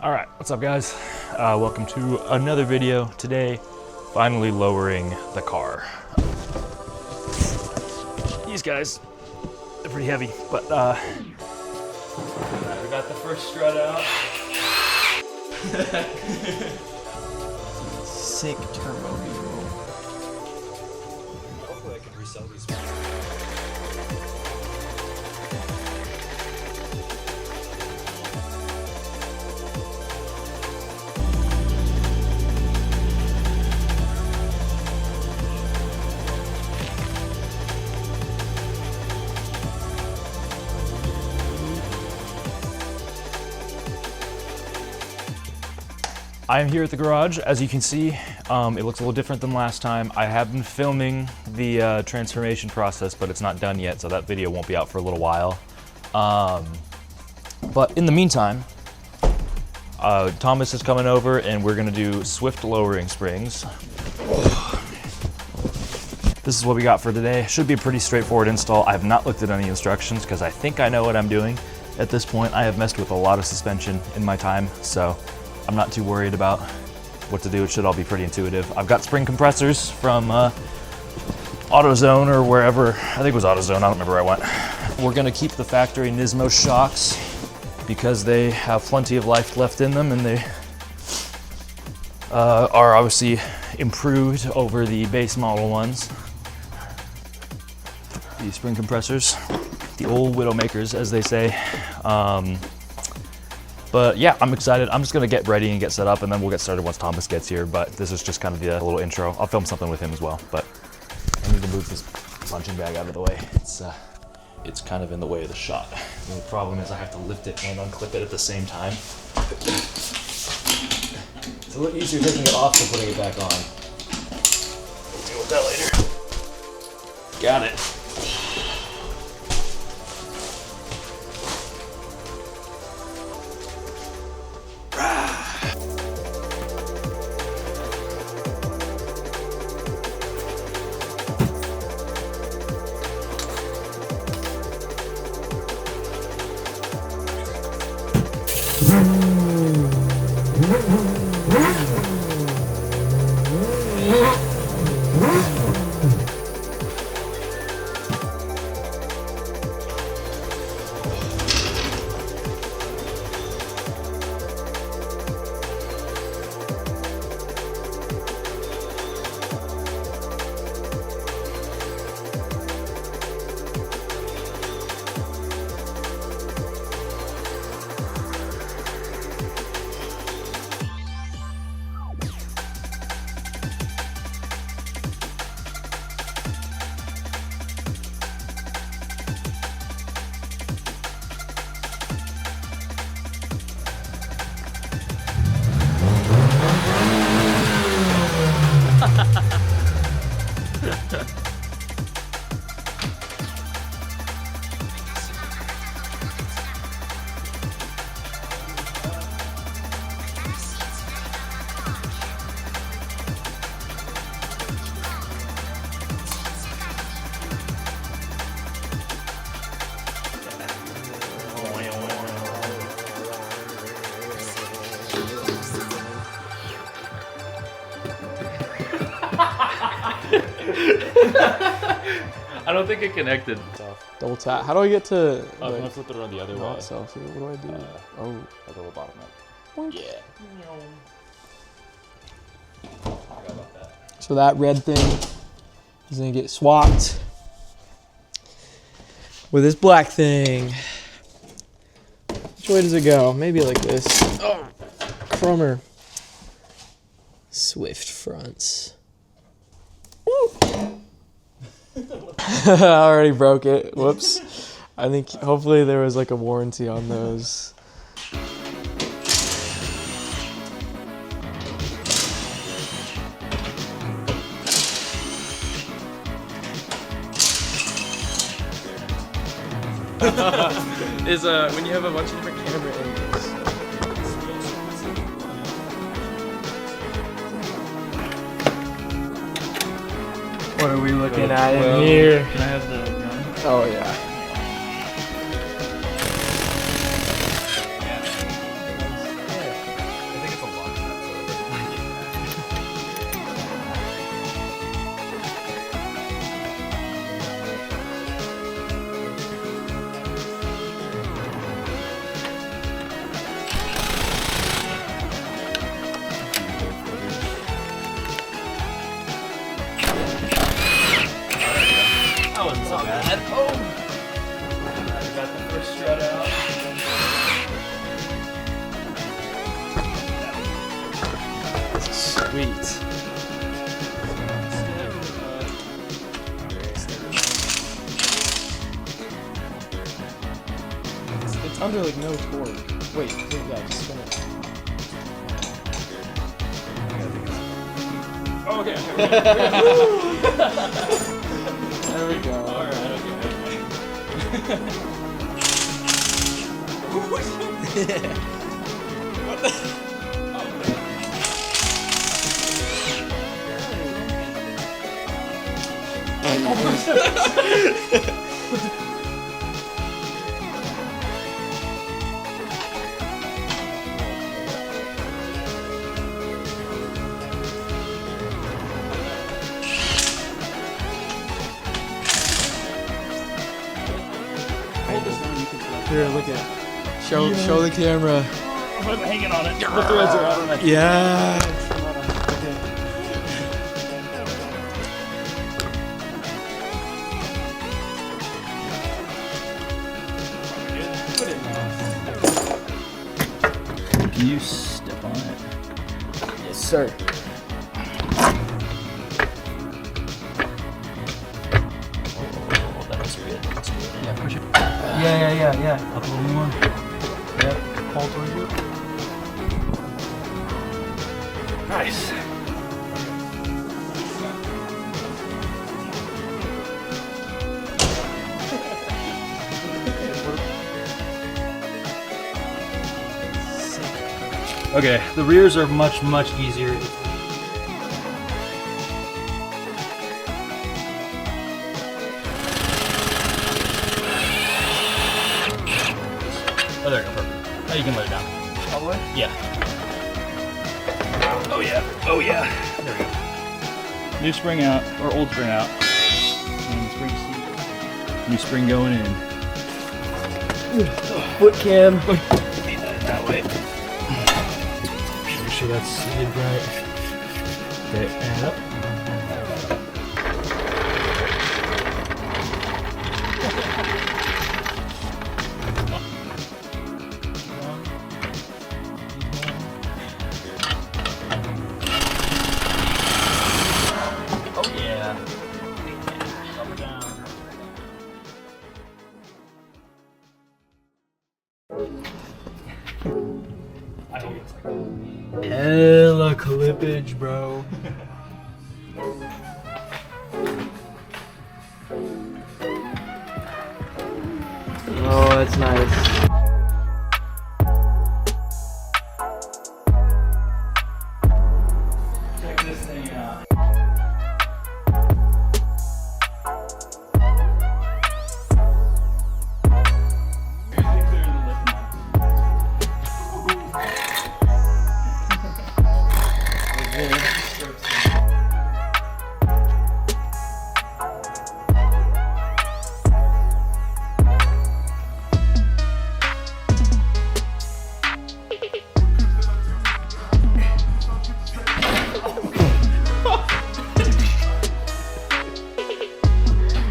All right, what's up guys? Welcome to another video. Today, finally lowering the car. These guys, they're pretty heavy, but we got the first strut out. Sick turbo B-roll. Hopefully I can resell these. I am here at the garage. As you can see, it looks a little different than last time. I have been filming the transformation process, but it's not done yet, so that video won't be out for a little while. But in the meantime, Thomas is coming over and we're gonna do swift lowering springs. This is what we got for today. Should be a pretty straightforward install. I have not looked at any instructions because I think I know what I'm doing. At this point, I have messed with a lot of suspension in my time, so I'm not too worried about what to do. It should all be pretty intuitive. I've got spring compressors from AutoZone or wherever. I think it was AutoZone, I don't remember where I went. We're gonna keep the factory Nismo shocks because they have plenty of life left in them and they are obviously improved over the base model ones. These spring compressors, the old Widowmakers as they say. But yeah, I'm excited. I'm just gonna get ready and get set up and then we'll get started once Thomas gets here. But this is just kind of the little intro. I'll film something with him as well, but I need to move this punching bag out of the way. It's kind of in the way of the shot. The only problem is I have to lift it and unclip it at the same time. It's a little easier taking it off than putting it back on. We'll deal with that later. Got it. I don't think it connected. Double tap. How do I get to? I'm gonna flip it around the other way. Selfie. What do I do? At the little bottom up. Yeah. Forgot about that. So that red thing is gonna get swapped with this black thing. Which way does it go? Maybe like this. Oh, crummer. Swift fronts. Woo! I already broke it. Whoops. I think hopefully there was like a warranty on those. Is when you have a bunch of different camera angles. What are we looking at in here? Can I have the gun? Oh yeah. Sweet. It's under like no torque. Wait, yeah, just spin it. Oh, okay. There we go. Alright, okay. What the? Here, look at. Show the camera. I'm hanging on it. The threads are out on it. Yeah. Can you step on it? Yes, sir. Oh, that looks good. That's good. Yeah, push it. Yeah. Up a little more. Yep. Pull towards you. Nice. Okay, the rears are much easier. Oh, there we go, perfect. Now you can let it down. All the way? Yeah. Oh yeah. There we go. New spring out, or old spring out. And spring seat. New spring going in. Foot cam. Need that way. Make sure that's seated right. Okay, and up. Oh yeah. Up and down. I hope it's like that. Hella clippage, bro. Oh, that's nice. Check this thing out.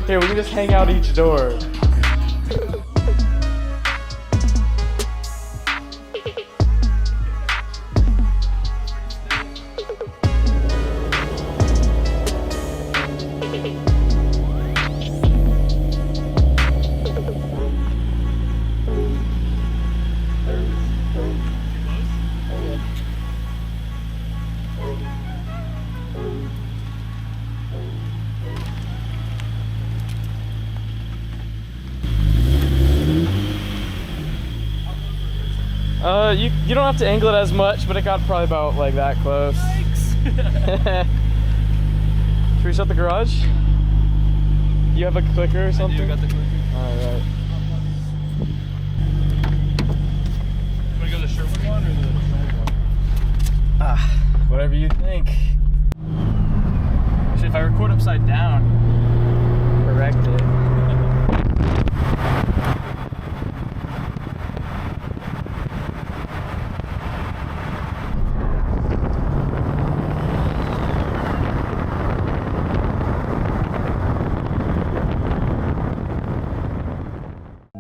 Here, we can just hang out each door. You don't have to angle it as much, but it got probably about like that close. Thanks. Should we shut the garage? You have a clicker or something? I got the clicker. Alright. You wanna go the Sherwood one or the Sherwood one? Whatever you think. Actually, if I record upside down, Correct it.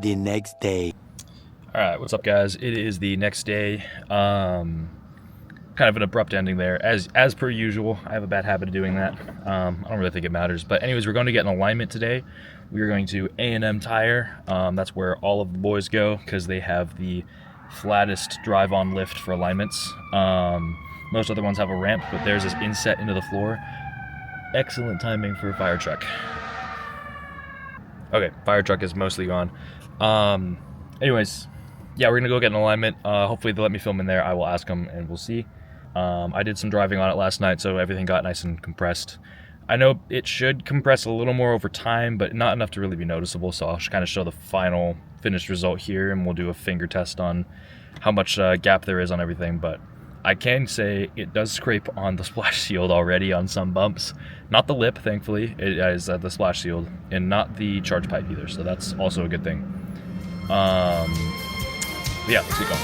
The next day. All right, what's up, guys? It is the next day. kind of an abrupt ending there, as per usual. I have a bad habit of doing that. I don't really think it matters. But anyways, we're going to get an alignment today. We are going to A&M Tire. That's where all of the boys go because they have the flattest drive-on lift for alignments. Most other ones have a ramp, but theirs is inset into the floor. Excellent timing for a fire truck. Okay, fire truck is mostly gone. Anyways, yeah, we're gonna go get an alignment. Hopefully they'll let me film in there. I will ask them and we'll see. I did some driving on it last night, so everything got nice and compressed. I know it should compress a little more over time, but not enough to really be noticeable, so I'll kind of show the final finished result here, and we'll do a finger test on how much gap there is on everything. But I can say it does scrape on the splash shield already on some bumps. Not the lip, thankfully. It is the splash shield, and not the charge pipe either, so that's also a good thing. Yeah, let's get going.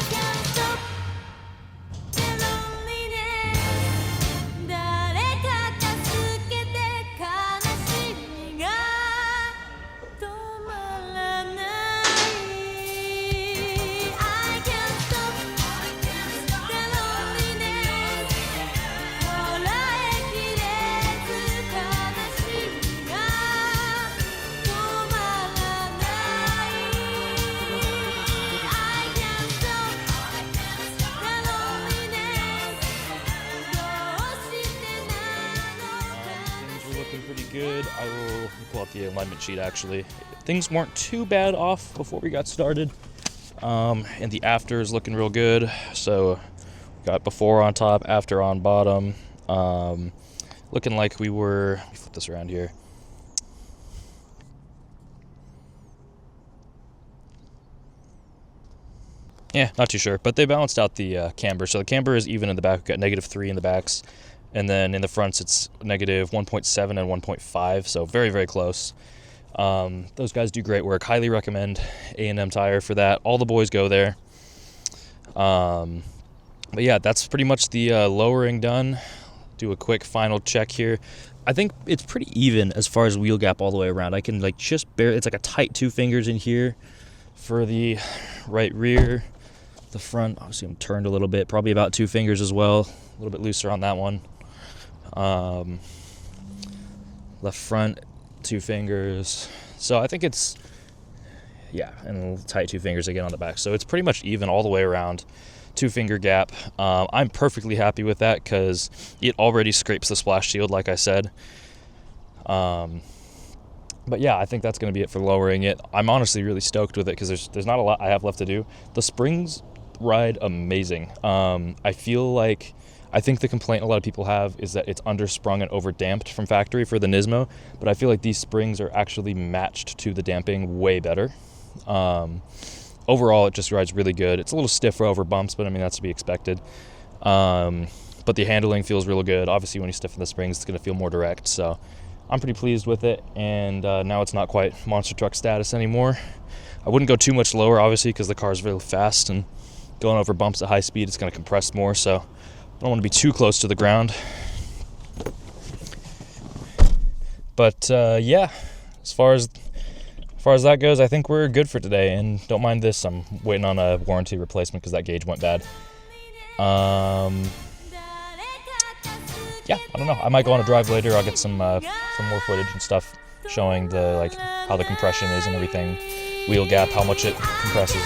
Good. I will pull out the alignment sheet actually. Things weren't too bad off before we got started. And the after is looking real good. So got before on top, after on bottom. Looking like we were, let me flip this around here. Yeah, not too sure, but they balanced out the camber. So the camber is even in the back. We've got -3 in the backs. And then in the fronts, it's -1.7 and 1.5, so very, very close. Those guys do great work. Highly recommend A&M Tire for that. All the boys go there. But yeah, that's pretty much the lowering done. Do a quick final check here. I think it's pretty even as far as wheel gap all the way around. I can like just barely, it's like a tight 2 fingers in here for the right rear. The front, obviously I'm turned a little bit, probably about 2 fingers as well. A little bit looser on that one. Left front, 2 fingers. So I think it's, yeah, and tight 2 fingers again on the back. So it's pretty much even all the way around, 2 finger gap. I'm perfectly happy with that because it already scrapes the splash shield, like I said. But yeah, I think that's going to be it for lowering it. I'm honestly really stoked with it because there's not a lot I have left to do. The springs ride amazing. I think the complaint a lot of people have is that it's undersprung and overdamped from factory for the Nismo, but I feel like these springs are actually matched to the damping way better. Overall, it just rides really good. It's a little stiffer over bumps, but I mean, that's to be expected. But the handling feels real good. Obviously, when you stiffen the springs, it's going to feel more direct, so I'm pretty pleased with it, and now it's not quite monster truck status anymore. I wouldn't go too much lower, obviously, because the car's really fast, and going over bumps at high speed, it's going to compress more, so I don't want to be too close to the ground. But yeah, as far as that goes, I think we're good for today. And don't mind this, I'm waiting on a warranty replacement because that gauge went bad. Yeah, I don't know. I might go on a drive later. I'll get some more footage and stuff showing the how the compression is and everything, wheel gap, how much it compresses.